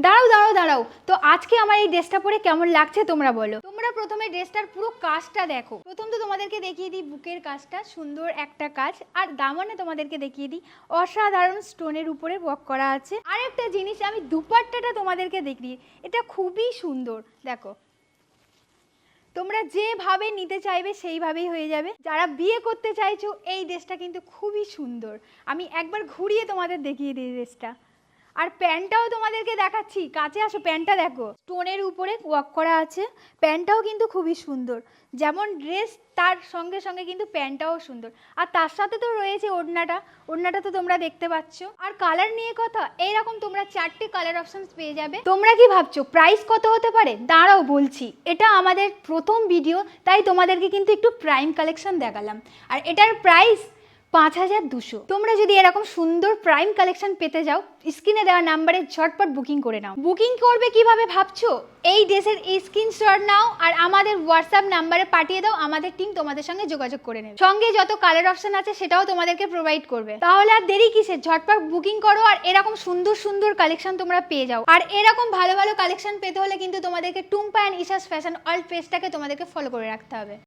দাঁড়াও দাঁড়াও দাঁড়াও, তো আজকে আমার এই ড্রেসটা পরে কেমন লাগছে তোমরা বলো। তোমরা প্রথমে ড্রেসটার পুরো কাজটা দেখো। প্রথম তো তোমাদেরকে দেখিয়ে দিই বুকের কাজটা, সুন্দর একটা কাজ, আর দামনে তোমাদেরকে দেখিয়ে দিই অসাধারণ স্টোনের উপরে ওয়ার্ক করা আছে। আর একটা জিনিস আমি দুপাট্টাটা তোমাদেরকে দেখিয়ে, এটা খুবই সুন্দর দেখো। তোমরা যেভাবে নিতে চাইবে সেইভাবেই হয়ে যাবে। যারা বিয়ে করতে চাইছো এই ড্রেসটা কিন্তু খুবই সুন্দর। আমি একবার ঘুরিয়ে তোমাদের দেখিয়ে দিই ড্রেসটা। আর প্যান্টটাও তোমাদেরকে দেখাচ্ছি, কাছে আসো, প্যান্টটা দেখো, স্টোনের উপরে ওয়ার্ক করা আছে। প্যান্টটাও কিন্তু খুবই সুন্দর, যেমন ড্রেস তার সঙ্গে সঙ্গে কিন্তু প্যান্টটাও সুন্দর। আর তার সাথে তো রয়েছে ওড়নাটা, ওড়নাটা তো তোমরা দেখতে পাচ্ছ। আর কালার নিয়ে কথা, এইরকম তোমরা 4টে কালার অপশনস পেয়ে যাবে। তোমরা কি ভাবছো প্রাইস কত হতে পারে? দাঁড়াও বলছি। এটা আমাদের প্রথম ভিডিও, তাই তোমাদেরকে কিন্তু একটু প্রাইম কালেকশন দেখালাম। আর এটার প্রাইস 5200। তোমরা যদি এরকম সুন্দর প্রাইম কালেকশন পেতে যাও, স্ক্রিনে দেওয়া নাম্বারে ঝটপট বুকিং করে নাও। বুকিং করবে কিভাবে ভাবছো? এই ড্রেসের স্ক্রিনশট নাও আর আমাদের হোয়াটসঅ্যাপ নাম্বারে পাঠিয়ে দাও, আমাদের টিম তোমাদের সঙ্গে যোগাযোগ করে নেবে। সঙ্গে যত কালার অপশন আছে সেটাও তোমাদেরকে প্রোভাইড করবে। তাহলে আর দেরি কিসের, ঝটপট বুকিং করো আর এরকম সুন্দর সুন্দর কালেকশন তোমরা পেয়ে যাও। আর এরকম ভালো ভালো কালেকশন পেতে হলে কিন্তু তোমাদেরকে Tumpa and Isha's fashion world পেজটাকে তোমাদেরকে ফলো করে রাখতে হবে।